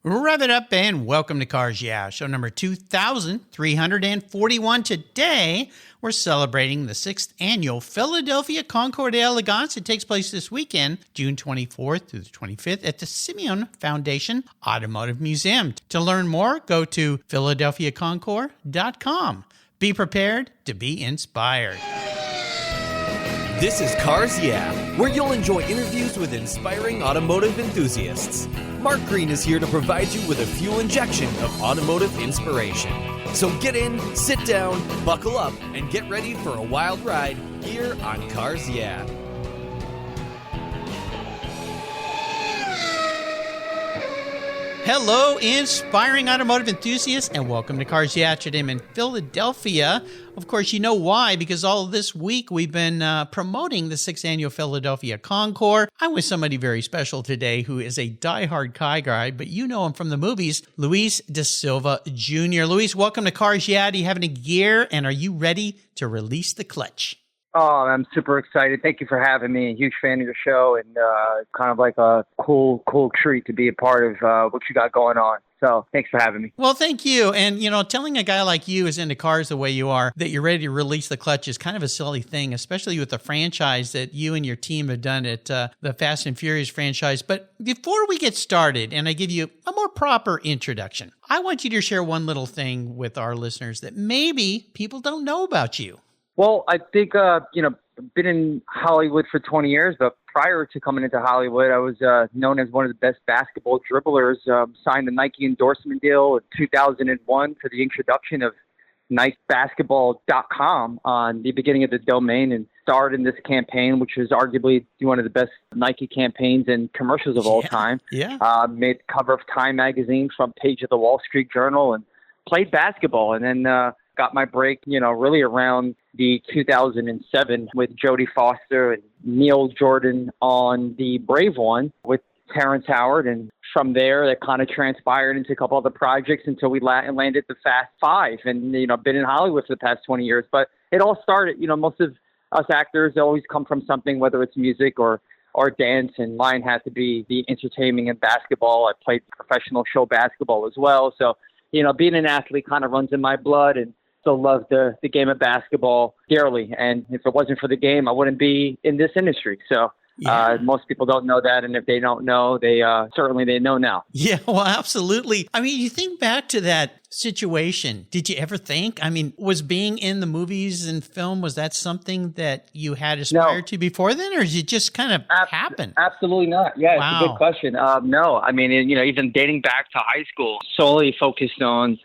Rev it up and welcome to Cars Yeah, show number 2341. Today, we're celebrating the 6th annual Philadelphia Concours d'Elegance. It takes place this weekend, June 24th through the 25th at the Simeon Foundation Automotive Museum. To learn more, go to philadelphiaconcours.com. Be prepared to be inspired. This is Cars Yeah, where you'll enjoy interviews with inspiring automotive enthusiasts. Mark Green is here to provide you with a fuel injection of automotive inspiration. So get in, sit down, buckle up, and get ready for a wild ride here on Cars Yeah. Hello, inspiring automotive enthusiasts, and welcome to Cars Yeah. Today I'm in Philadelphia. Of course, you know why, because all this week we've been promoting the 6th annual Philadelphia Concours. I'm with somebody very special today who is a diehard car guy, but you know him from the movies, Luis de Silva Jr. Luis, welcome to Cars Yeah. Do you have any gear, and are you ready to release the clutch? Oh, I'm super excited. Thank you for having me. A huge fan of your show, and kind of like a cool treat to be a part of what you got going on. So thanks for having me. Well, thank you. And, you know, telling a guy like you who's into cars the way you are that you're ready to release the clutch is kind of a silly thing, especially with the franchise that you and your team have done at the Fast and Furious franchise. But before we get started and I give you a more proper introduction, I want you to share one little thing with our listeners that maybe people don't know about you. Well, I think, been in Hollywood for 20 years, but prior to coming into Hollywood, I was known as one of the best basketball dribblers, signed a Nike endorsement deal in 2001 for the introduction of NikeBasketball.com on the beginning of the domain, and starred in this campaign, which is arguably one of the best Nike campaigns and commercials of all time. Yeah. Made the cover of Time magazine, front page of the Wall Street Journal, and played basketball. And then got my break, really around the 2007 with Jodie Foster and Neil Jordan on the Brave One with Terrence Howard. And from there, that kind of transpired into a couple other projects until we landed the Fast Five, and, been in Hollywood for the past 20 years. But it all started, most of us actors always come from something, whether it's music or dance, and mine had to be the entertainment and basketball. I played professional show basketball as well. So, being an athlete kind of runs in my blood, and still love the game of basketball dearly. And if it wasn't for the game, I wouldn't be in this industry. So most people don't know that. And if they don't know, they know now. Yeah, well, absolutely. I mean, you think back to that situation. Did you ever think, was being in the movies and film, was that something that you had aspired to before then, or did it just kind of happen? Absolutely not. Yeah, Wow. It's a good question. No, even dating back to high school, solely focused on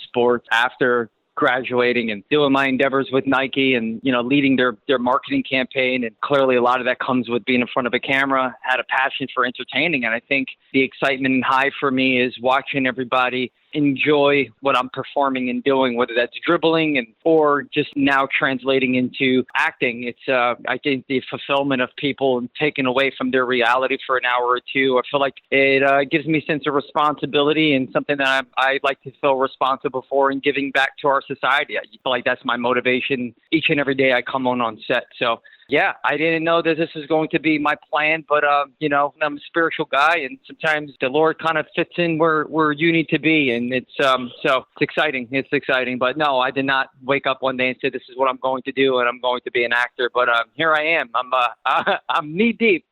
sports after graduating and doing my endeavors with Nike and, leading their marketing campaign. And clearly a lot of that comes with being in front of a camera, had a passion for entertaining. And I think the excitement and high for me is watching everybody enjoy what I'm performing and doing, whether that's dribbling or just now translating into acting. It's, I think the fulfillment of people and taking away from their reality for an hour or two. I feel like it gives me a sense of responsibility and something that I like to feel responsible for and giving back to our society. I feel like that's my motivation each and every day I come on set. So yeah, I didn't know that this was going to be my plan, but, I'm a spiritual guy, and sometimes the Lord kind of fits in where you need to be. And it's, so it's exciting. It's exciting. But no, I did not wake up one day and say, this is what I'm going to do, and I'm going to be an actor. But here I am. I'm knee deep.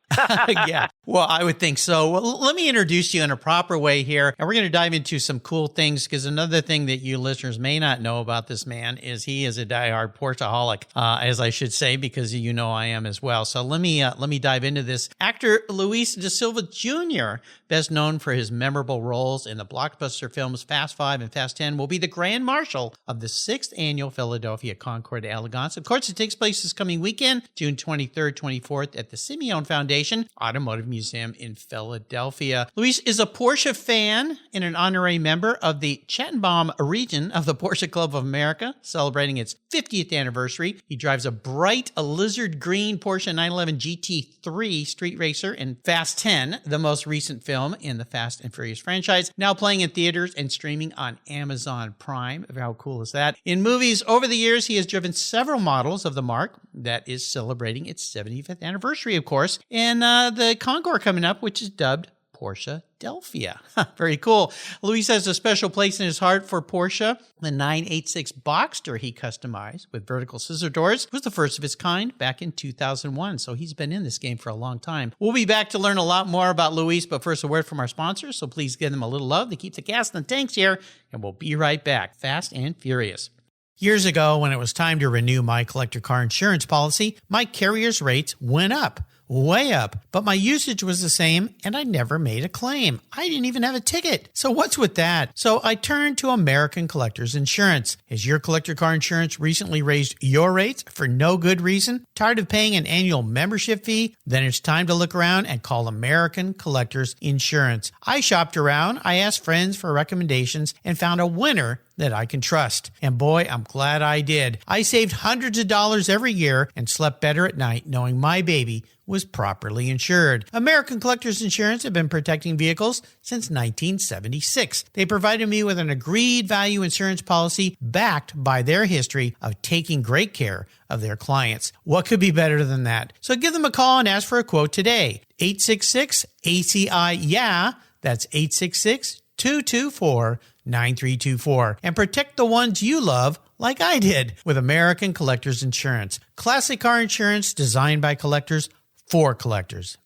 Yeah, well, I would think so. Well, let me introduce you in a proper way here, and we're going to dive into some cool things, because another thing that you listeners may not know about this man is he is a diehard Porscheaholic, as I should say, because I am as well. So let me dive into this. Actor Luis de Silva Jr., best known for his memorable roles in the blockbuster films Fast 5 and Fast 10, will be the Grand Marshal of the 6th Annual Philadelphia Concours d'Elegance. Of course, it takes place this coming weekend, June 23rd, 24th, at the Simeon Foundation Automotive Museum in Philadelphia. Luis is a Porsche fan and an honorary member of the Chattenbaum region of the Porsche Club of America, celebrating its 50th anniversary. He drives a bright lizard green Porsche 911 GT3 street racer in Fast 10, the most recent film in the Fast and Furious franchise, now playing in theaters and streaming on Amazon Prime. How cool is that? In movies, over the years, he has driven several models of the marque that is celebrating its 75th anniversary, of course, and the Concours coming up, which is dubbed Porsche Delphia. Very cool. Luis has a special place in his heart for Porsche. The 986 Boxster he customized with vertical scissor doors was the first of its kind back in 2001. So he's been in this game for a long time. We'll be back to learn a lot more about Luis, but first a word from our sponsors. So please give them a little love to keep the gas in the tanks here. And we'll be right back. Fast and Furious. Years ago, when it was time to renew my collector car insurance policy, my carrier's rates went up. Way up, but my usage was the same and I never made a claim. I didn't even have a ticket. So what's with that? So I turned to American Collectors Insurance. Has your collector car insurance recently raised your rates for no good reason? Tired of paying an annual membership fee? Then it's time to look around and call American Collectors Insurance. I shopped around, I asked friends for recommendations, and found a winner that I can trust. And boy, I'm glad I did. I saved hundreds of dollars every year and slept better at night knowing my baby was properly insured. American Collectors Insurance have been protecting vehicles since 1976. They provided me with an agreed value insurance policy backed by their history of taking great care of their clients. What could be better than that? So give them a call and ask for a quote today. 866-ACI-YEAH. That's 866-224-9324. And protect the ones you love like I did with American Collectors Insurance. Classic car insurance designed by collectors for collectors.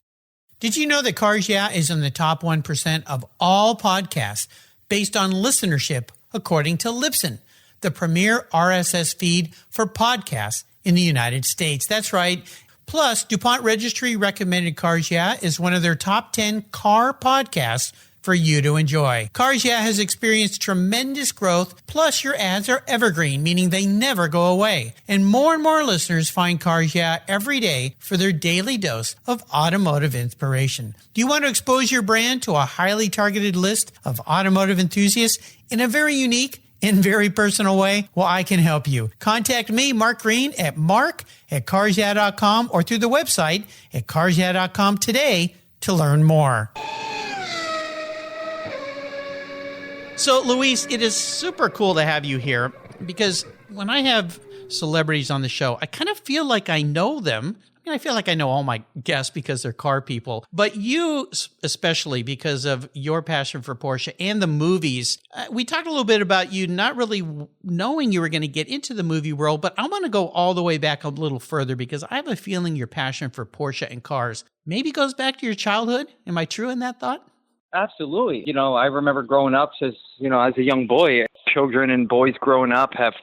Did you know that Cars Yeah is in the top 1% of all podcasts based on listenership according to Libsyn, the premier RSS feed for podcasts in the United States? That's right. Plus, DuPont Registry recommended Cars Yeah is one of their top 10 car podcasts for you to enjoy. Cars Yeah has experienced tremendous growth, plus your ads are evergreen, meaning they never go away. And more listeners find Cars Yeah every day for their daily dose of automotive inspiration. Do you want to expose your brand to a highly targeted list of automotive enthusiasts in a very unique and very personal way? Well, I can help you. Contact me, Mark Green, at mark@carsyeah.com or through the website at carsyeah.com today to learn more. So, Luis, it is super cool to have you here because when I have celebrities on the show, I kind of feel like I know them. I mean, I feel like I know all my guests because they're car people, but you especially because of your passion for Porsche and the movies. We talked a little bit about you not really knowing you were going to get into the movie world, but I want to go all the way back a little further because I have a feeling your passion for Porsche and cars maybe goes back to your childhood. Am I true in that thought? Absolutely. You know, I remember growing up as a young boy. Children and boys growing up have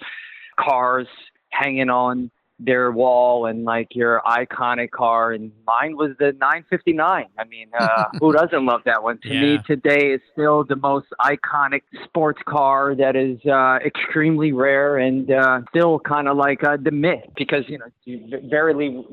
cars hanging on their wall and like your iconic car. And mine was the 959. I mean, who doesn't love that one? To me, today is still the most iconic sports car that is extremely rare and still kind of like the myth because, rarely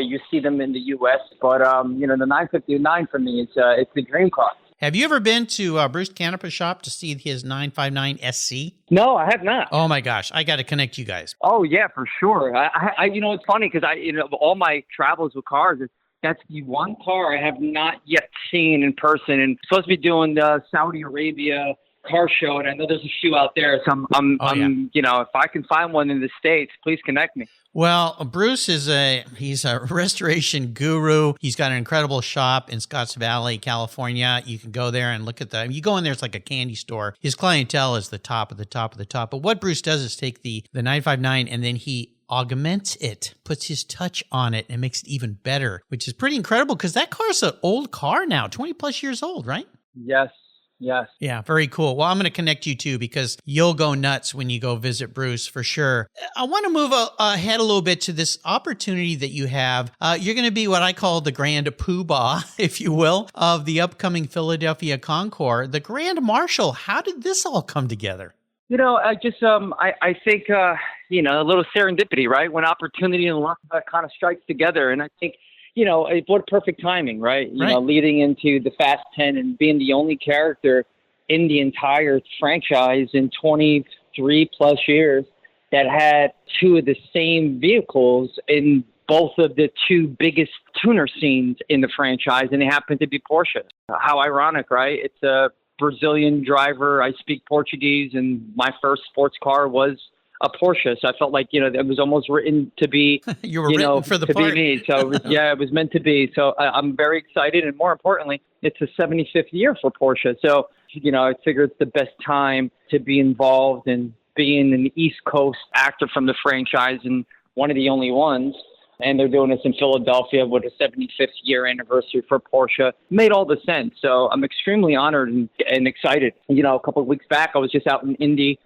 you see them in the U.S. But, the 959 for me, it's the dream car. Have you ever been to Bruce Canepa's shop to see his 959 SC? No, I have not. Oh my gosh, I got to connect you guys. Oh yeah, for sure. I it's funny because all my travels with cars, that's the one car I have not yet seen in person. And I'm supposed to be doing the Saudi Arabia car show, and I know there's a few out there. So if I can find one in the States, please connect me. Well, Bruce he's a restoration guru. He's got an incredible shop in Scotts Valley, California. You can go there and look at you go in there, it's like a candy store. His clientele is the top of the top of the top. But what Bruce does is take the 959 and then he augments it, puts his touch on it, and makes it even better, which is pretty incredible because that car's an old car now, 20 plus years old, right? Yes. Yes. Yeah, very cool. Well, I'm going to connect you too because you'll go nuts when you go visit Bruce for sure. I want to move ahead a little bit to this opportunity that you have. You're going to be what I call the grand poobah, if you will, of the upcoming Philadelphia Concours, the Grand Marshal. How did this all come together? I just I think a little serendipity, right? When opportunity and luck kind of strikes together, and I think. What perfect timing, right? Leading into the Fast 10 and being the only character in the entire franchise in 23 plus years that had two of the same vehicles in both of the two biggest tuner scenes in the franchise, and they happen to be Porsche. How ironic, right? It's a Brazilian driver. I speak Portuguese, and my first sports car was a Porsche. So I felt like, it was almost written to be, You were written for the to part. be me. So it was, it was meant to be. So I'm very excited. And more importantly, it's the 75th year for Porsche. So, I figure it's the best time to be involved in being an East Coast actor from the franchise and one of the only ones. And they're doing this in Philadelphia with a 75th year anniversary for Porsche. Made all the sense. So I'm extremely honored and excited. A couple of weeks back, I was just out in Indy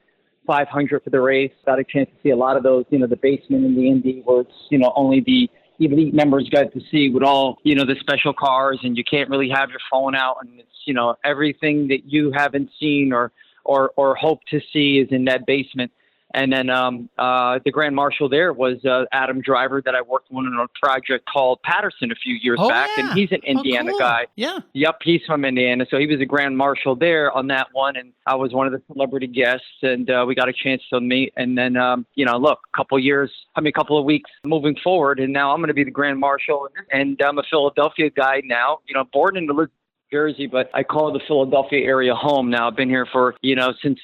500 for the race. Got a chance to see a lot of those, the basement in the Indy where it's, only the elite members got to see with all, the special cars, and you can't really have your phone out. And it's, everything that you haven't seen or hope to see is in that basement. And then the Grand Marshal there was Adam Driver that I worked with on a project called Patterson a few years back. Yeah. And he's an Indiana cool. guy. Yeah. Yep, he's from Indiana. So he was a Grand Marshal there on that one. And I was one of the celebrity guests. And we got a chance to meet. And then, look, a couple of weeks moving forward. And now I'm going to be the Grand Marshal. And I'm a Philadelphia guy now, born in the Jersey, but I call the Philadelphia area home now. I've been here for, since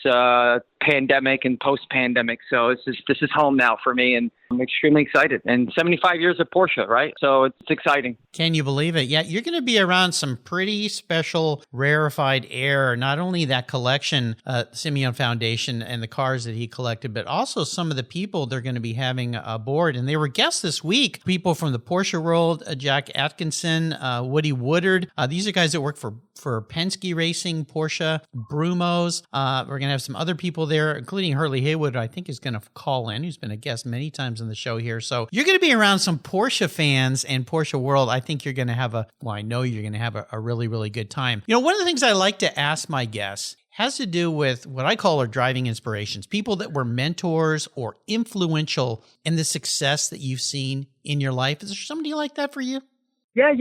pandemic and post-pandemic. So this is home now for me, and I'm extremely excited. And 75 years of Porsche, right? So it's exciting. Can you believe it? Yeah, you're going to be around some pretty special rarefied air, not only that collection, Simeon Foundation and the cars that he collected, but also some of the people they're going to be having aboard. And they were guests this week, people from the Porsche world, Jack Atkinson, Woody Woodard. These are guys that work for Penske Racing, Porsche, Brumos. We're going to have some other people there, including Hurley Haywood, I think is going to call in, who's been a guest many times on the show here. So you're going to be around some Porsche fans and Porsche world. I think you're going to have I know you're going to have a really, really good time. One of the things I like to ask my guests has to do with what I call our driving inspirations, people that were mentors or influential in the success that you've seen in your life. Is there somebody like that for you? Yeah,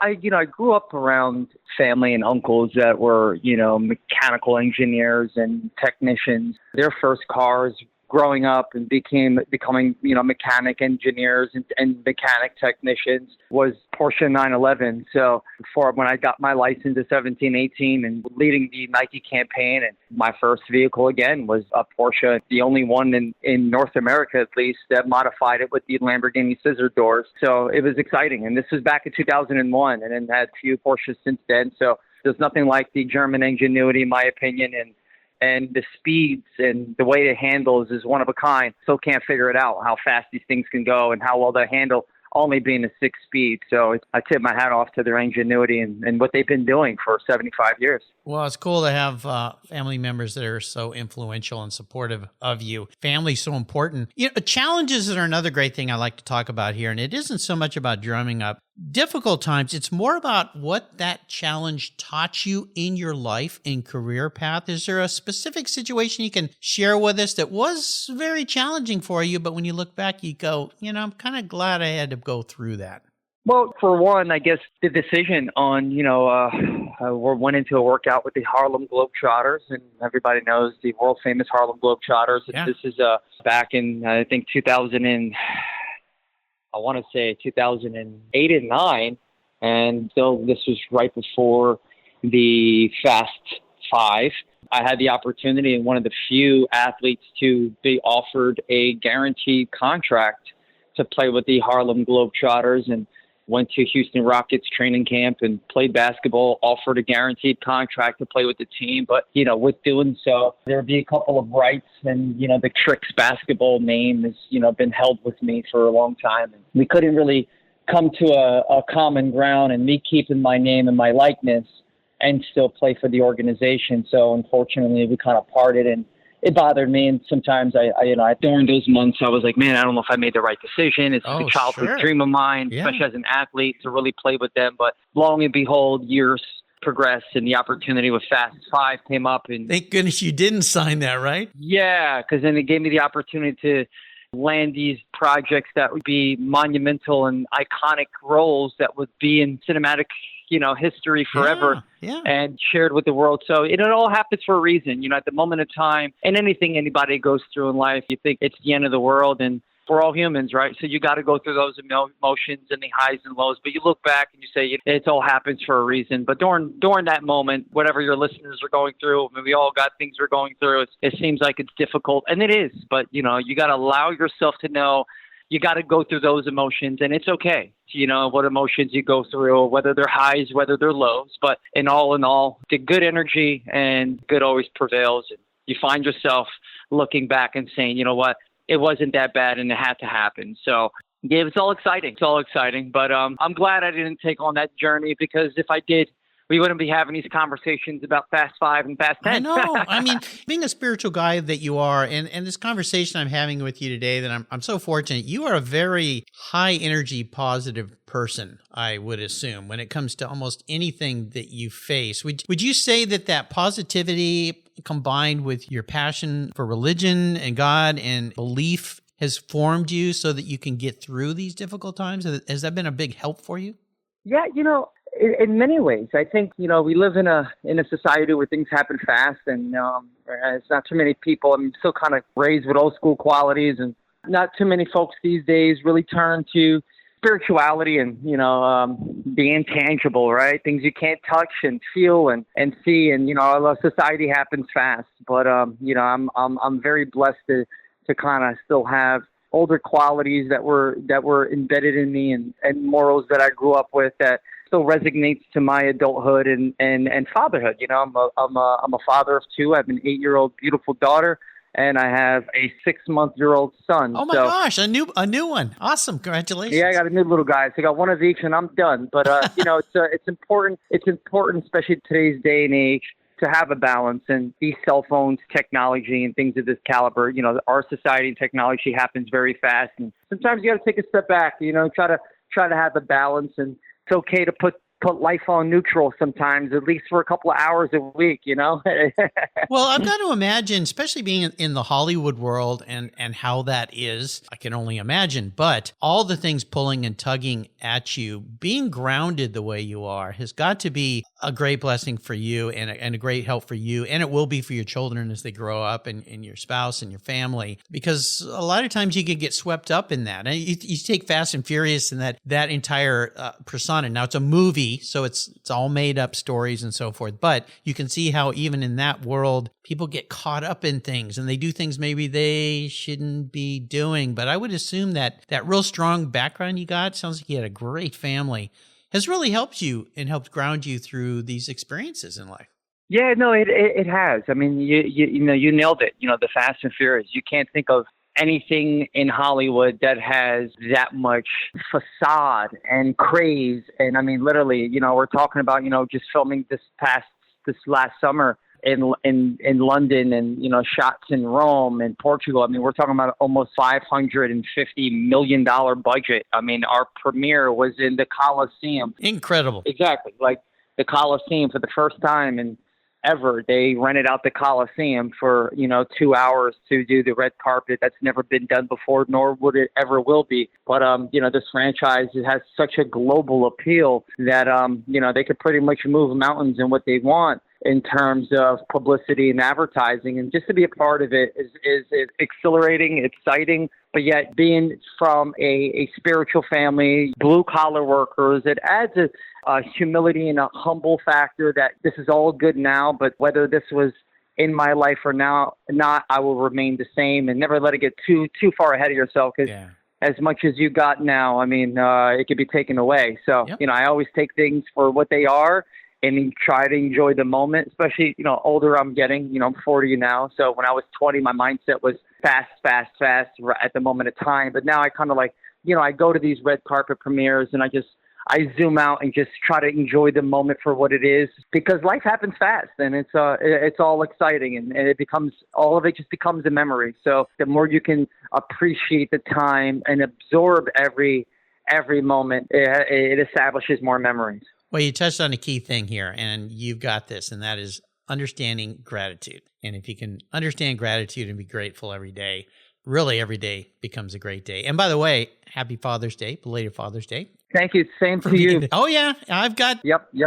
I grew up around family and uncles that were, mechanical engineers and technicians. Their first cars growing up and becoming, mechanic engineers and mechanic technicians was Porsche 911. So when I got my license at 17, 18 and leading the Nike campaign, and my first vehicle again was a Porsche, the only one in North America at least that modified it with the Lamborghini scissor doors. So it was exciting. And this was back in 2001, and then had a few Porsches since then. So there's nothing like the German ingenuity, in my opinion, and the speeds and the way it handles is one of a kind. Still can't figure it out, how fast these things can go and how well they handle, only being a 6-speed. So I tip my hat off to their ingenuity and what they've been doing for 75 years. Well, it's cool to have family members that are so influential and supportive of you. Family's so important. Challenges are another great thing I like to talk about here. And it isn't so much about drumming up difficult times. It's more about what that challenge taught you in your life and career path. Is there a specific situation you can share with us that was very challenging for you, but when you look back, you go, I'm kind of glad I had to go through that? Well, for one, I guess the decision on, we went into a workout with the Harlem Globetrotters, and everybody knows the world famous Harlem Globetrotters. Yeah. This is back in, I think, 2008 and 9. And so this was right before the Fast Five. I had the opportunity and one of the few athletes to be offered a guaranteed contract to play with the Harlem Globetrotters, and went to Houston Rockets training camp and played basketball, offered a guaranteed contract to play with the team. But, with doing so, there would be a couple of rights, and, the Tricks basketball name has, been held with me for a long time. And we couldn't really come to a common ground, and me keeping my name and my likeness and still play for the organization. So unfortunately, we kind of parted, and it bothered me. And sometimes during those months, I was like, man, I don't know if I made the right decision. It's a childhood dream of mine, especially as an athlete, to really play with them. But long and behold, years progressed, and the opportunity with Fast Five came up. And thank goodness you didn't sign that, right? Yeah, because then it gave me the opportunity to land these projects that would be monumental and iconic roles that would be in cinematic history forever, and shared with the world. So it all happens for a reason. At the moment of time, and anything anybody goes through in life, you think it's the end of the world, and we're all humans, right? So you got to go through those emotions and the highs and lows. But you look back and you say it all happens for a reason. But during that moment, whatever your listeners are going through, I mean, we all got things we're going through. It seems like it's difficult, and it is. But you got to allow yourself to know you got to go through those emotions, and it's okay. What emotions you go through, whether they're highs, whether they're lows. But in all, the good energy and good always prevails. And you find yourself looking back and saying, you know what, it wasn't that bad and it had to happen. So yeah, it's all exciting. It's all exciting. But I'm glad I didn't take on that journey, because if I did, we wouldn't be having these conversations about Fast 5 and Fast 10. I know. I mean, being a spiritual guy that you are, and this conversation I'm having with you today, that I'm so fortunate. You are a very high energy, positive person, I would assume, when it comes to almost anything that you face. Would you say that positivity combined with your passion for religion and God and belief has formed you so that you can get through these difficult times? Has that been a big help for you? Yeah, in many ways, I think, we live in a society where things happen fast, and it's not too many people. I'm still kind of raised with old school qualities, and not too many folks these days really turn to spirituality and, the intangible, right? Things you can't touch and feel and see. And, our society happens fast, but, I'm very blessed to kind of still have older qualities that were embedded in me, and morals that I grew up with that still resonates to my adulthood and fatherhood. I'm a father of two. I have an 8-year-old beautiful daughter, and I have a 6-month-old son. Oh my gosh, a new one! Awesome, congratulations! Yeah, I got a new little guy. So I got one of each, and I'm done. But it's important. It's important, especially today's day and age, to have a balance. And these cell phones, technology, and things of this caliber, our society and technology happens very fast. And sometimes you got to take a step back. Try to have a balance. And it's okay to put life on neutral sometimes, at least for a couple of hours a week, Well, I've got to imagine, especially being in the Hollywood world and how that is, I can only imagine, but all the things pulling and tugging at you, being grounded the way you are has got to be a great blessing for you and a great help for you. And it will be for your children as they grow up, and your spouse and your family, because a lot of times you can get swept up in that. And you take Fast and Furious and that entire persona. Now it's a movie, so it's all made up stories and so forth. But you can see how even in that world, people get caught up in things and they do things maybe they shouldn't be doing. But I would assume that real strong background you got, sounds like you had a great family, has really helped you and helped ground you through these experiences in life. Yeah, no, it has. I mean, you nailed it. The Fast and Furious. You can't think of anything in Hollywood that has that much facade and craze. And I mean, literally, we're talking about, just filming this last summer in London, and, shots in Rome and Portugal. I mean, we're talking about almost $550 million budget. I mean, our premiere was in the Coliseum. Incredible. Exactly. Like the Coliseum, for the first time and ever, they rented out the Coliseum for 2 hours to do the red carpet. That's never been done before, nor would it ever will be. But this franchise has such a global appeal that they could pretty much move mountains in what they want in terms of publicity and advertising. And just to be a part of it is exhilarating, exciting, but yet being from a spiritual family, blue collar workers, it adds a humility and a humble factor that this is all good now, but whether this was in my life or not, I will remain the same, and never let it get too far ahead of yourself, because as much as you got now, I mean, it could be taken away. So, I always take things for what they are and try to enjoy the moment, especially, older I'm getting, I'm 40 now. So when I was 20, my mindset was fast at the moment of time. But now I kind of I go to these red carpet premieres and I zoom out and just try to enjoy the moment for what it is, because life happens fast and it's all exciting, and all of it just becomes a memory. So the more you can appreciate the time and absorb every moment, it establishes more memories. Well, you touched on a key thing here, and you've got this, and that is understanding gratitude. And if you can understand gratitude and be grateful every day, really every day becomes a great day. And by the way, happy Father's Day, belated Father's Day. Thank you. Same to you. Oh, yeah. I've got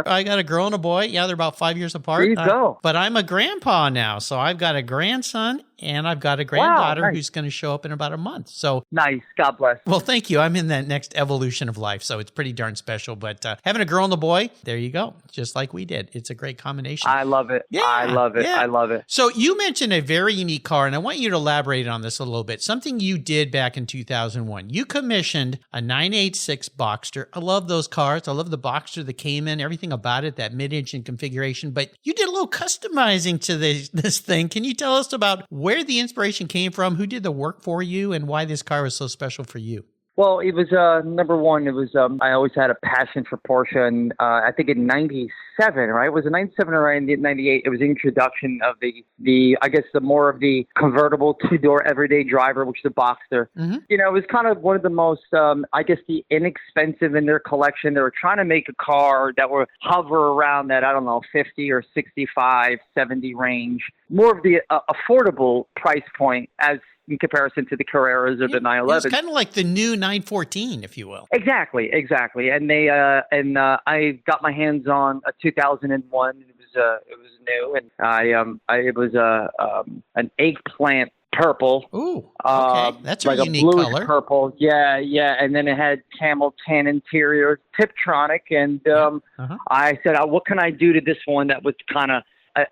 I got a girl and a boy. Yeah, they're about 5 years apart. There you go. But I'm a grandpa now, so I've got a grandson and I've got a granddaughter nice. who's going to show up in about a month. So Nice. God bless. well, thank you. I'm in that next evolution of life, so it's pretty darn special. But having a girl and a boy, there you go, just like we did. It's a great combination. I love it. Yeah, I love it. yeah. I love it. So you mentioned a very unique car, and I want you to elaborate on this a little bit. Something you did back in 2001. You commissioned a 986 Boxster. I love those cars. I love the Boxster, the Cayman, everything about it, that mid-engine configuration. But you did a little customizing to this thing. Can you tell us about where the inspiration came from, who did the work for you, and why this car was so special for you? Well, it was number one. It was I always had a passion for Porsche, and I think in '97, right? Was it '97 or '98? It was the introduction of the I guess the more of the convertible two-door everyday driver, which is the Boxster. Mm-hmm. You know, it was kind of one of the most I guess the inexpensive in their collection. They were trying to make a car that would hover around that, I don't know, 50 or 65, 70 range, more of the affordable price point as in comparison to the Carreras or the 911. It's kind of like the new 914, if you will. Exactly. And they I got my hands on a 2001. It was new, and it was an eggplant purple. Ooh, okay, that's a like unique a bluish color. Purple. Yeah, and then it had camel tan interior, Tiptronic, and I said, what can I do to this one that would kind of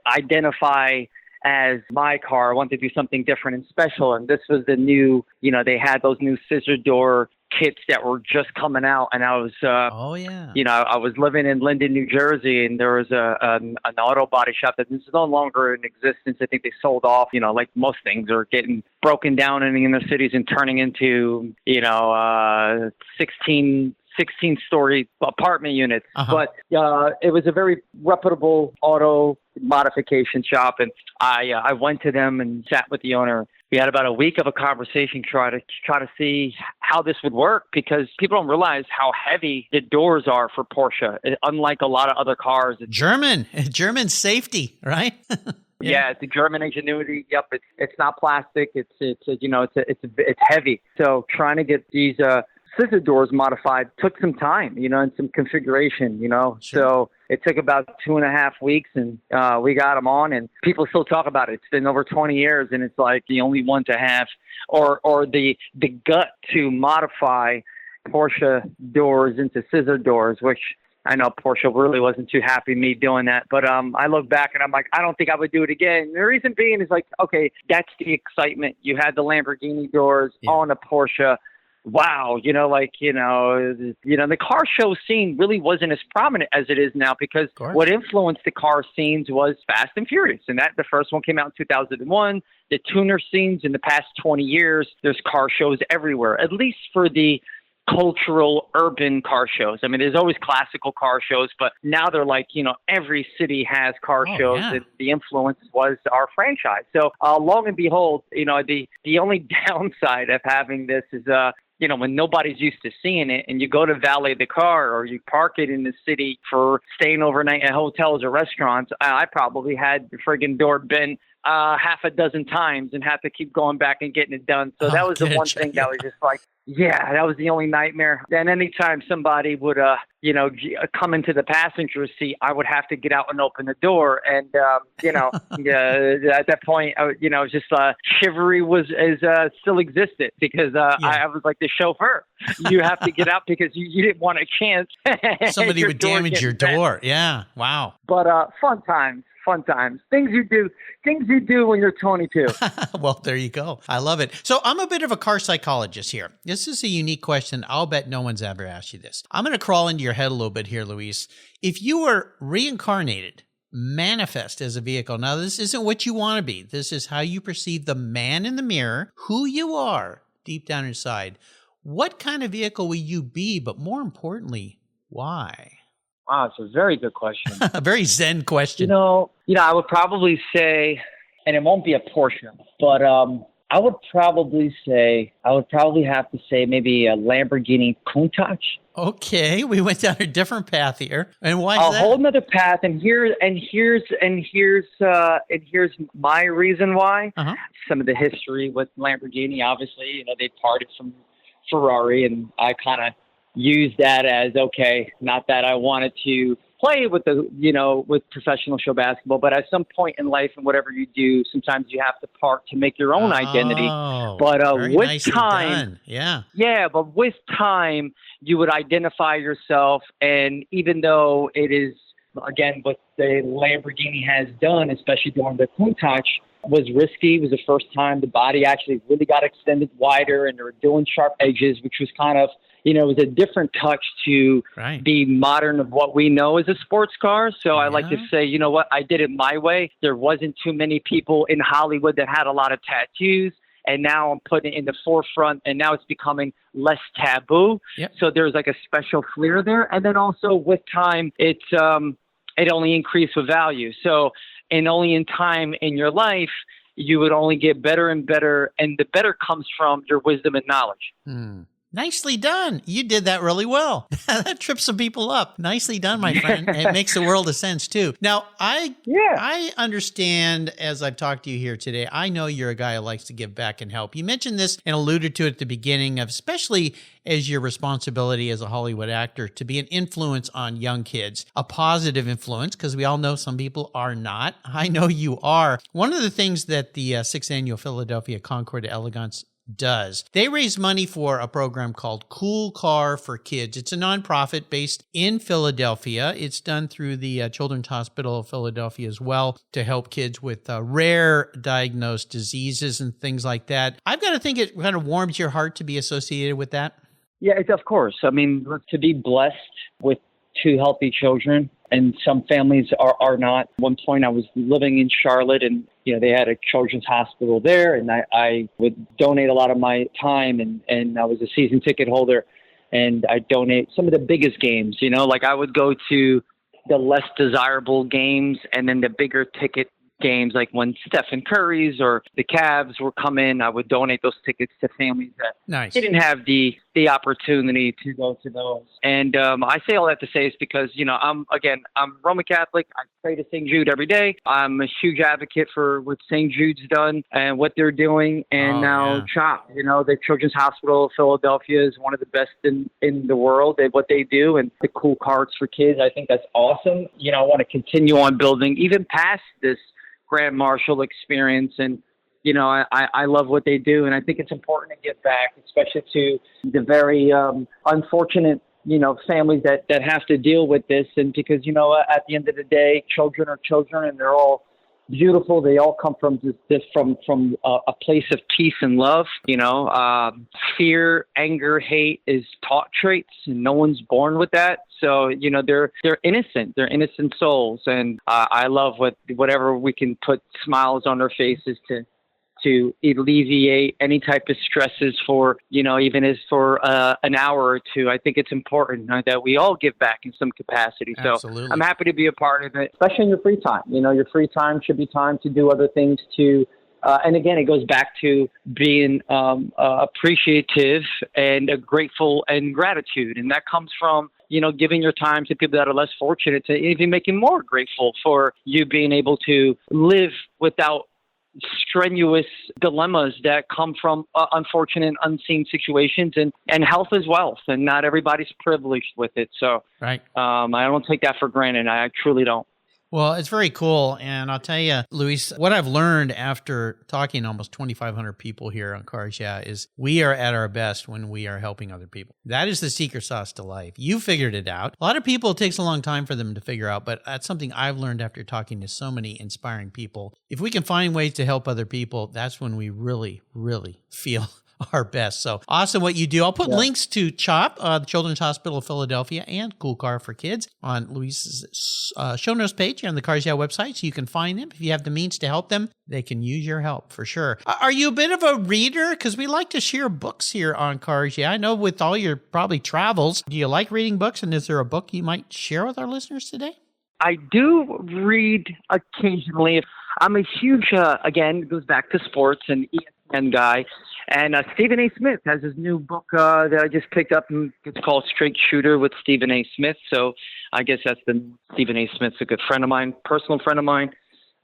identify as my car? I wanted to do something different and special. And this was the new, they had those new scissor door kits that were just coming out. And I was, I was living in Linden, New Jersey, and there was an auto body shop that is no longer in existence. I think they sold off, like most things are getting broken down in the inner cities and turning into, 16-story apartment units. But it was a very reputable auto modification shop, and I went to them and sat with the owner. We had about a week of a conversation try to see how this would work, because people don't realize how heavy the doors are for Porsche, unlike a lot of other cars. German safety, right? Yeah, it's a German ingenuity. Yep, it's not plastic. It's heavy. So trying to get these scissor doors modified took some time, and some configuration, Sure. So it took about 2.5 weeks, and we got them on, and people still talk about it. It's been over 20 years, and it's like the only one to have, or the gut to modify Porsche doors into scissor doors, which I know Porsche really wasn't too happy me doing that. But I look back and I'm like, I don't think I would do it again. The reason being is like, okay, that's the excitement. You had the Lamborghini doors on a Porsche. Wow, the car show scene really wasn't as prominent as it is now, because what influenced the car scenes was Fast and Furious, and that the first one came out in 2001. The tuner scenes in the past 20 years, there's car shows everywhere, at least for the cultural urban car shows. I mean, there's always classical car shows, but now they're like, every city has car shows, and the influence was our franchise. So long and behold, the only downside of having this is, when nobody's used to seeing it, and you go to valet the car or you park it in the city for staying overnight at hotels or restaurants, I probably had the friggin' door bent half a dozen times and had to keep going back and getting it done. So that was the one thing that was just like, that was the only nightmare. Then anytime somebody would, come into the passenger seat, I would have to get out and open the door. And, at that point, just chivalry still existed, because I was like the chauffeur. You have to get out because you didn't want a chance. Somebody would damage your door. Yeah. Wow. But fun times. Things you do when you're 22. Well, there you go. I love it. So I'm a bit of a car psychologist here. This is a unique question. I'll bet no one's ever asked you this. I'm going to crawl into your head a little bit here, Luis. If you were reincarnated, manifest as a vehicle. Now, this isn't what you want to be. This is how you perceive the man in the mirror, who you are deep down inside. What kind of vehicle will you be? But more importantly, why? Wow, it's a very good question. A very Zen question. I would probably say, and it won't be a Porsche, but I would probably have to say maybe a Lamborghini Countach. Okay, we went down a different path here, and why is that? A whole nother path, and here's my reason why. Some of the history with Lamborghini, obviously, they parted from Ferrari, and I kind of use that as, okay, not that I wanted to play with with professional show basketball, but at some point in life and whatever you do, sometimes you have to part to make your own identity. But very with nicely time, done. Yeah. yeah, but with time, you would identify yourself. And even though it is, again, what the Lamborghini has done, especially during the Countach, was risky. It was the first time the body actually really got extended wider and they were doing sharp edges, which was kind of, it was a different touch to be modern of what we know as a sports car. So I like to say, you know what, I did it my way. There wasn't too many people in Hollywood that had a lot of tattoos. And now I'm putting it in the forefront, and now it's becoming less taboo. Yep. So there's like a special flair there. And then also with time, it only increased with value. So, and only in time in your life, you would only get better and better. And the better comes from your wisdom and knowledge. Nicely done. You did that really well. That trips some people up. Nicely done, my friend. It makes a world of sense, too. Now, I understand, as I've talked to you here today, I know you're a guy who likes to give back and help. You mentioned this and alluded to it at the beginning, of especially as your responsibility as a Hollywood actor to be an influence on young kids, a positive influence, because we all know some people are not. I know you are. One of the things that the 6th Annual Philadelphia Concours d'Elegance does. They raise money for a program called Cool Car for Kids. It's a nonprofit based in Philadelphia. It's done through the Children's Hospital of Philadelphia as well to help kids with rare diagnosed diseases and things like that. I've got to think it kind of warms your heart to be associated with that. Yeah, it's, of course. I mean, to be blessed with 2 healthy children, and some families are not. At one point I was living in Charlotte, and they had a children's hospital there, and I would donate a lot of my time, and I was a season ticket holder, and I donate some of the biggest games, like I would go to the less desirable games and then the bigger ticket games, like when Stephen Curry's or the Cavs were coming, I would donate those tickets to families that didn't have the opportunity to go to those. And I say all that to say is because, I'm Roman Catholic. I pray to St. Jude every day. I'm a huge advocate for what St. Jude's done and what they're doing. And CHOP, the Children's Hospital of Philadelphia is one of the best in the world at what they do, and the cool carts for kids. I think that's awesome. I want to continue on building even past this Grand Marshal experience, and I love what they do, and I think it's important to give back, especially to the very unfortunate families that have to deal with this. And because at the end of the day, children are children, and they're all beautiful. They all come from from a place of peace and love. Fear, anger, hate is taught traits, and no one's born with that. So they're innocent. They're innocent souls, and I love whatever we can put smiles on their faces to alleviate any type of stresses for even as for an hour or two. I think it's important that we all give back in some capacity. So Absolutely. I'm happy to be a part of it, especially in your free time. Your free time should be time to do other things too. And again, it goes back to being appreciative and grateful and gratitude. And that comes from, giving your time to people that are less fortunate, to even making more grateful for you being able to live without strenuous dilemmas that come from unfortunate, unseen situations, and health is wealth, and not everybody's privileged with it. So I don't take that for granted. I truly don't. Well, it's very cool. And I'll tell you, Luis, what I've learned after talking to almost 2,500 people here on Cars Yeah is we are at our best when we are helping other people. That is the secret sauce to life. You figured it out. A lot of people, it takes a long time for them to figure out, but that's something I've learned after talking to so many inspiring people. If we can find ways to help other people, that's when we really, really feel our best. So awesome what you do. I'll put links to CHOP, the Children's Hospital of Philadelphia, and Cool Car for Kids on Luis's show notes page on the Cars Yeah website, so you can find them. If you have the means to help them, they can use your help for sure. Are you a bit of a reader? Because we like to share books here on Cars Yeah. I know with all your probably travels, do you like reading books? And is there a book you might share with our listeners today? I do read occasionally. I'm a huge, again, it goes back to sports and ESPN guy. And Stephen A. Smith has his new book that I just picked up, and it's called Straight Shooter with Stephen A. Smith. So I guess that's Stephen A. Smith's a good friend of mine, personal friend of mine,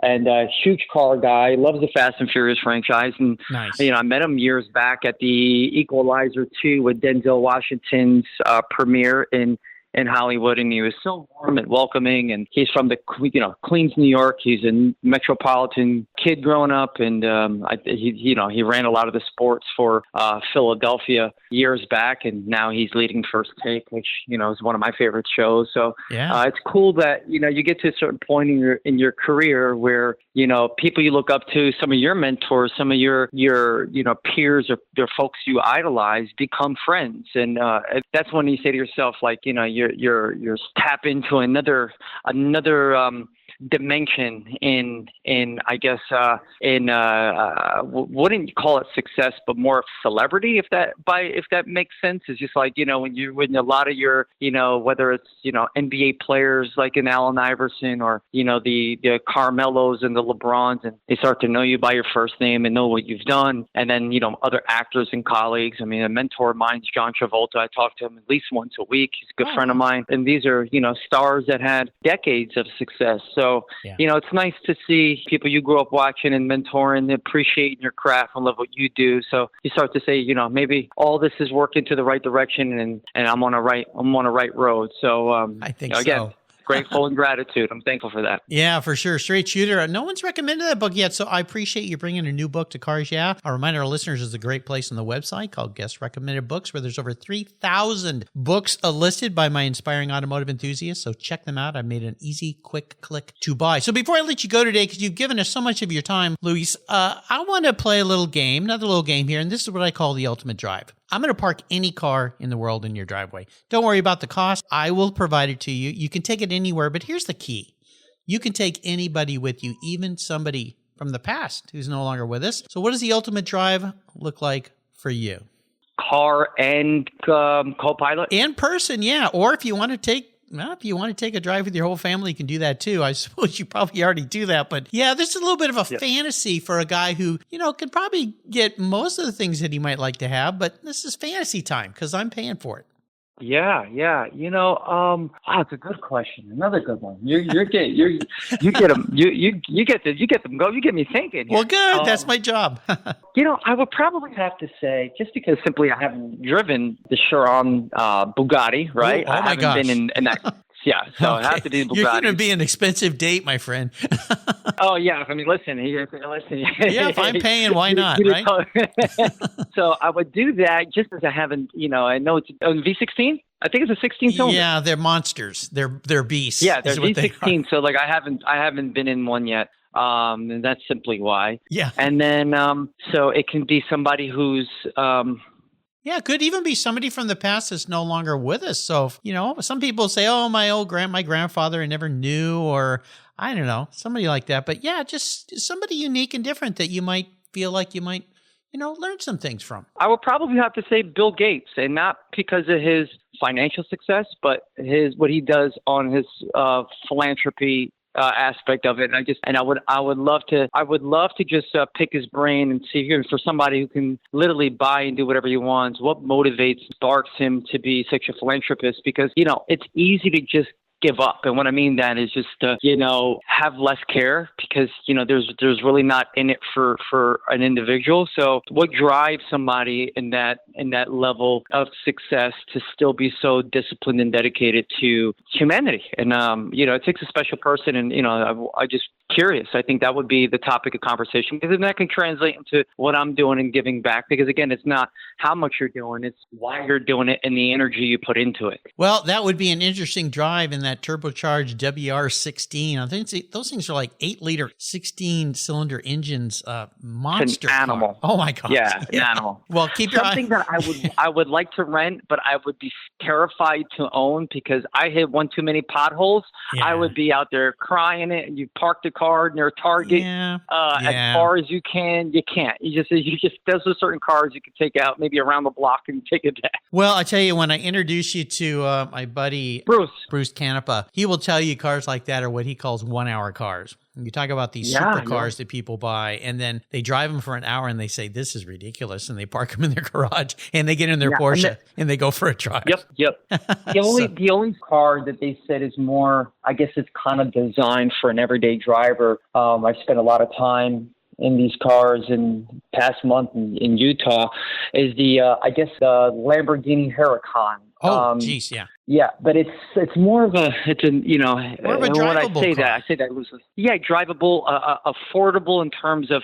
and a huge car guy, loves the Fast and Furious franchise. And, I met him years back at the Equalizer 2 with Denzel Washington's premiere in in Hollywood, and he was so warm and welcoming. And he's from Queens, New York. He's a metropolitan kid growing up, and he ran a lot of the sports for Philadelphia years back, and now he's leading First Take, which is one of my favorite shows. So it's cool that you get to a certain point in your career where people you look up to, some of your mentors, some of your peers or folks you idolize become friends, and that's when you say to yourself, like, you're tap into another dimension in I guess wouldn't you call it success, but more of celebrity, if that makes sense. It's just like when a lot of your whether it's NBA players like an Allen Iverson or the Carmelos and the LeBrons, and they start to know you by your first name and know what you've done, and then other actors and colleagues. I mean, a mentor of mine's John Travolta. I talk to him at least once a week. He's a good friend of mine, and these are stars that had decades of success. So, it's nice to see people you grew up watching and mentoring, appreciating your craft and love what you do. So you start to say, maybe all this is working to the right direction, and I'm on a right road. So I think again, so. Grateful and gratitude. I'm thankful for that. Yeah, for sure. Straight Shooter. No one's recommended that book yet, so I appreciate you bringing a new book to Cars Yeah. I'll remind our listeners there's a great place on the website called Guest Recommended Books, where there's over 3,000 books listed by my inspiring automotive enthusiasts, so check them out. I've made an easy, quick click to buy. So before I let you go today, because you've given us so much of your time, Luis, I want to play a little game, another little game here, and this is what I call the ultimate drive. I'm going to park any car in the world in your driveway. Don't worry about the cost. I will provide it to you. You can take it anywhere, but here's the key. You can take anybody with you, even somebody from the past who's no longer with us. So what does the ultimate drive look like for you? Car and co-pilot? In person, yeah. Or if you want to take a drive with your whole family, you can do that too. I suppose you probably already do that. But yeah, there's a little bit of a fantasy for a guy who, could probably get most of the things that he might like to have. But this is fantasy time because I'm paying for it. Yeah. It's a good question. Another good one. You get them. You get them go. You get me thinking. Well, good. That's my job. I would probably have to say, just because simply I haven't driven the Chiron Bugatti, right? Oh my gosh. I haven't been in that. Yeah, so it has to be Bugatti. You're going to be an expensive date, my friend. Oh, yeah. I mean, listen. Yeah, if I'm paying, why not, right? So I would do that just as I haven't, I know it's a V16. I think it's a 16 cylinder. Yeah, they're monsters. They're beasts. Yeah, they're V16. So like I haven't been in one yet. And that's simply why. Yeah. And then so it can be somebody who's yeah, it could even be somebody from the past that's no longer with us. So, some people say, oh, my grandfather I never knew, or I don't know, somebody like that. But yeah, just somebody unique and different that you might feel like you might, learn some things from. I would probably have to say Bill Gates, and not because of his financial success, but what he does on his philanthropy aspect of it. And I would love to just pick his brain and see here for somebody who can literally buy and do whatever he wants. What motivates, sparks him to be such a philanthropist? Because it's easy to just give up. And what I mean that is just to, have less care because, there's really not in it for an individual. So what drives somebody in that level of success to still be so disciplined and dedicated to humanity? And, it takes a special person. And, I just curious. I think that would be the topic of conversation, because then that can translate into what I'm doing and giving back. Because again, it's not how much you're doing, it's why you're doing it and the energy you put into it. Well, that would be an interesting drive in that turbocharged WR16. I think those things are like 8-liter, 16-cylinder engines, monster. It's an animal. Car. Oh my gosh. Yeah, an animal. Well, keep your something that I would like to rent, but I would be terrified to own because I hit one too many potholes. Yeah. I would be out there crying it, and you park the car near Target as far as you can. You can't. You just there's a certain cars you can take out maybe around the block and take it back. Well, I tell you, when I introduce you to my buddy Bruce Canepa, he will tell you cars like that are what he calls 1-hour cars. You talk about these supercars that people buy, and then they drive them for an hour, and they say, this is ridiculous, and they park them in their garage, and they get in their Porsche, and they go for a drive. Yep. The only car that they said is more, I guess it's kind of designed for an everyday driver. I spent a lot of time in these cars in past month in Utah, is the Lamborghini Huracan. Oh, geez, yeah. Yeah, but it's more of a More of a and when I drivable say car. that, I say that loosely. Yeah, drivable, affordable in terms of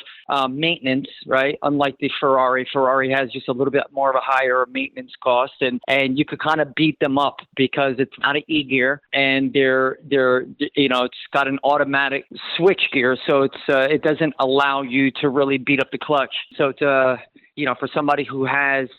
maintenance, right? Unlike the Ferrari. Ferrari has just a little bit more of a higher maintenance cost, and you could kind of beat them up because it's not an e-gear, and it's got an automatic switch gear, so it doesn't allow you to really beat up the clutch. So it's for somebody who has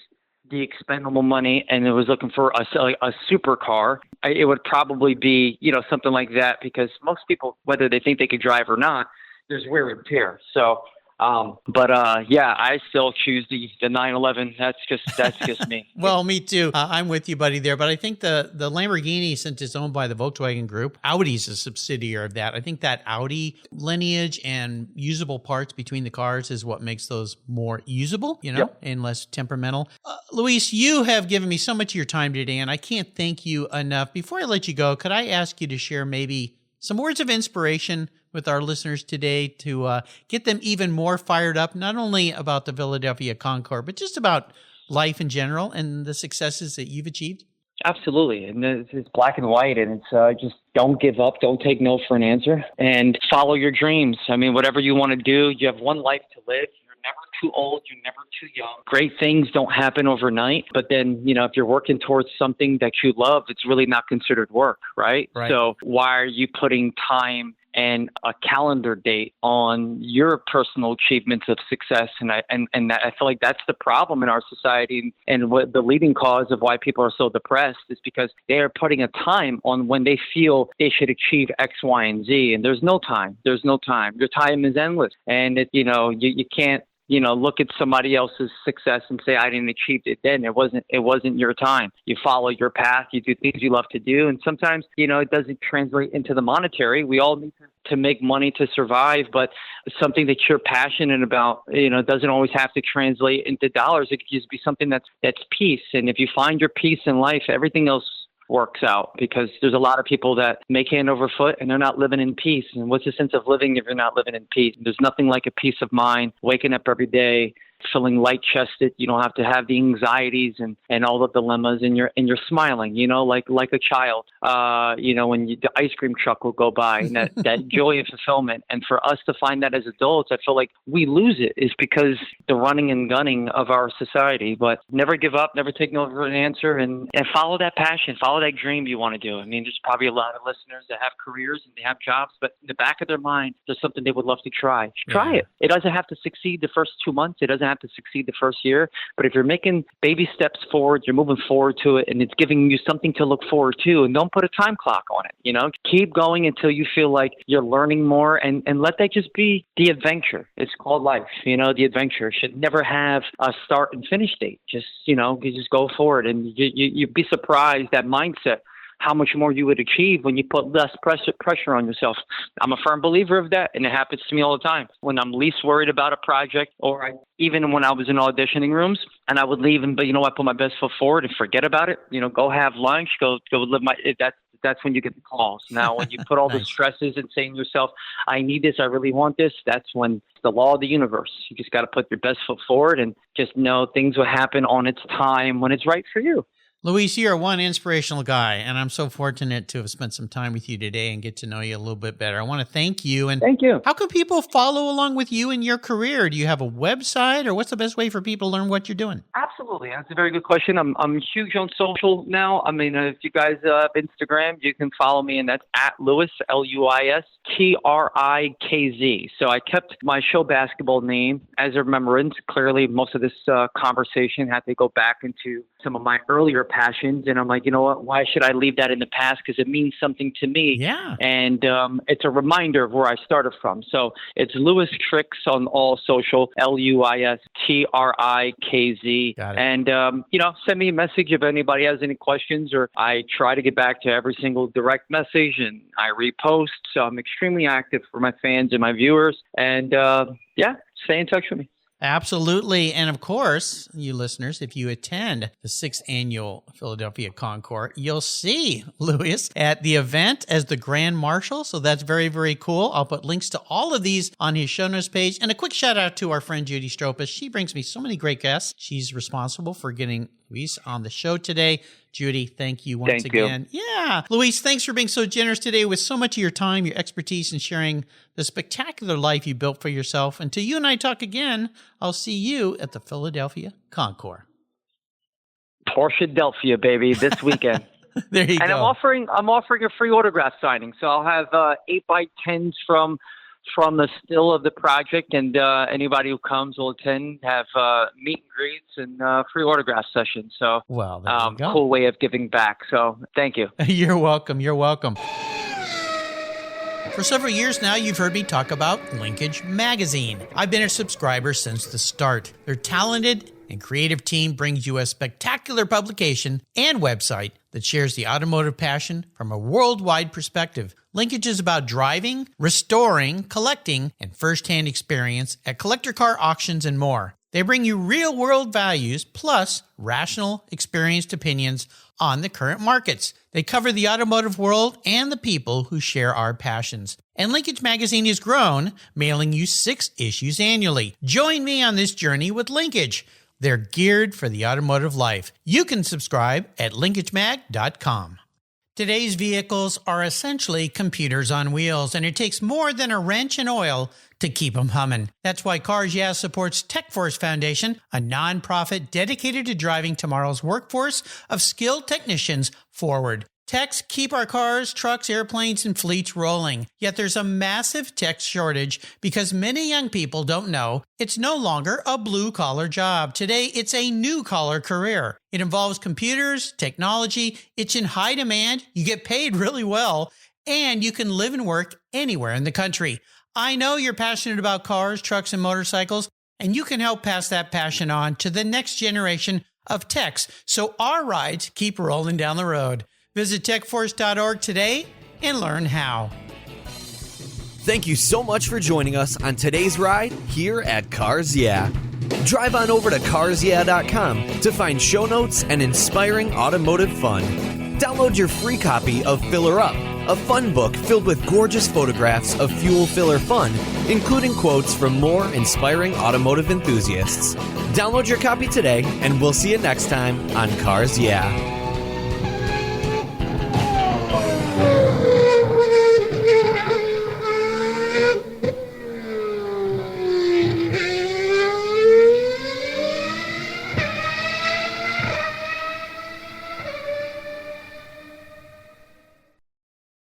the expendable money and it was looking for a supercar, it would probably be, something like that, because most people, whether they think they could drive or not, there's wear and tear. So, I still choose the 911. That's just me. Well, me too. I'm with you, buddy, there. But I think the Lamborghini, since it's owned by the Volkswagen Group, Audi's a subsidiary of that. I think that Audi lineage and usable parts between the cars is what makes those more usable, Yep. and less temperamental. Luis, you have given me so much of your time today, and I can't thank you enough. Before I let you go, could I ask you to share maybe some words of inspiration with our listeners today to get them even more fired up, not only about the Philadelphia Concord, but just about life in general and the successes that you've achieved? Absolutely. And it's black and white, and it's just don't give up. Don't take no for an answer, and follow your dreams. I mean, whatever you want to do, you have one life to live. You're never too old. You're never too young. Great things don't happen overnight. But then, if you're working towards something that you love, it's really not considered work, right? So why are you putting time and a calendar date on your personal achievements of success? And I feel like that's the problem in our society, and what the leading cause of why people are so depressed is because they are putting a time on when they feel they should achieve X, Y, and Z, and there's no time. There's no time. Your time is endless, and you can't look at somebody else's success and say, I didn't achieve it then. It wasn't your time. You follow your path. You do things you love to do. And sometimes, it doesn't translate into the monetary. We all need to make money to survive, but something that you're passionate about, doesn't always have to translate into dollars. It could just be something that's peace. And if you find your peace in life, everything else works out, because there's a lot of people that make hand over foot and they're not living in peace. And what's the sense of living if you're not living in peace? There's nothing like a peace of mind, waking up every day, feeling light-chested. You don't have to have the anxieties and all the dilemmas, and you're smiling, like a child. When the ice cream truck will go by, and that joy and fulfillment. And for us to find that as adults, I feel like we lose it, is because the running and gunning of our society. But never give up, never take no for an answer, and follow that passion, follow that dream you want to do. I mean, there's probably a lot of listeners that have careers and they have jobs, but in the back of their mind, there's something they would love to try. Try it. It doesn't have to succeed the first 2 months. It doesn't have to succeed the first year. But if you're making baby steps forward, you're moving forward to it, and it's giving you something to look forward to, and don't put a time clock on it. Keep going until you feel like you're learning more, and let that just be the adventure. It's called life. The adventure should never have a start and finish date. Just, you just go forward, and you'd be surprised, that mindset, how much more you would achieve when you put less pressure on yourself. I'm a firm believer of that, and it happens to me all the time. When I'm least worried about a project, or even when I was in auditioning rooms, and I would leave and, I put my best foot forward and forget about it. Go have lunch, go live that's when you get the calls. Now, when you put all the stresses and saying to yourself, I need this, I really want this, that's when it's the law of the universe. You just got to put your best foot forward and just know things will happen on its time when it's right for you. Luis, you're one inspirational guy, and I'm so fortunate to have spent some time with you today and get to know you a little bit better. I want to thank you. And thank you. How can people follow along with you in your career? Do you have a website, or what's the best way for people to learn what you're doing? Absolutely. That's a very good question. I'm huge on social now. I mean, if you guys have Instagram, you can follow me, and that's at Luis, Luis Trikz. So I kept my show basketball name as a remembrance. Clearly, most of this conversation had to go back into some of my earlier passions, and I'm like, you know what? Why should I leave that in the past? Because it means something to me. Yeah. And it's a reminder of where I started from. So it's Luis Trikz on all social, Luis Trikz. Got it. And send me a message if anybody has any questions, or I try to get back to every single direct message, and I repost. So I'm extremely active for my fans and my viewers. And stay in touch with me. Absolutely. And of course, you listeners, if you attend the 6th annual Philadelphia Concord, you'll see Luis at the event as the Grand Marshal. So that's very, very cool. I'll put links to all of these on his show notes page. And a quick shout out to our friend Judy Stropas. She brings me so many great guests. She's responsible for getting Luis on the show today. Judy, thank you once Thank you. again. Yeah. Luis, thanks for being so generous today with so much of your time, your expertise, and sharing the spectacular life you built for yourself. Until you and I talk again, I'll see you at the Philadelphia Concours. Porschedelphia, baby, this weekend. There you And go. I'm offering a free autograph signing. So I'll have 8x10s from the still of the project, and anybody who comes will attend, have meet and greets and free autograph sessions. So, Well, there you go. cool way of giving back. So, thank you. You're welcome. You're welcome. For several years now, you've heard me talk about Linkage Magazine. I've been a subscriber since the start. Their talented and creative team brings you a spectacular publication and website that shares the automotive passion from a worldwide perspective. Linkage is about driving, restoring, collecting, and first-hand experience at collector car auctions and more. They bring you real-world values plus rational, experienced opinions on the current markets. They cover the automotive world and the people who share our passions. And Linkage Magazine has grown, mailing you 6 issues annually. Join me on this journey with Linkage. They're geared for the automotive life. You can subscribe at linkagemag.com. Today's vehicles are essentially computers on wheels, and it takes more than a wrench and oil to keep them humming. That's why Cars Yeah supports TechForce Foundation, a nonprofit dedicated to driving tomorrow's workforce of skilled technicians forward. Techs keep our cars, trucks, airplanes, and fleets rolling. Yet there's a massive tech shortage because many young people don't know it's no longer a blue-collar job. Today, it's a new-collar career. It involves computers, technology, it's in high demand, you get paid really well, and you can live and work anywhere in the country. I know you're passionate about cars, trucks, and motorcycles, and you can help pass that passion on to the next generation of techs so our rides keep rolling down the road. Visit techforce.org today and learn how. Thank you so much for joining us on today's ride here at Cars Yeah. Drive on over to carsyeah.com to find show notes and inspiring automotive fun. Download your free copy of Filler Up, a fun book filled with gorgeous photographs of fuel filler fun, including quotes from more inspiring automotive enthusiasts. Download your copy today, and we'll see you next time on Cars Yeah.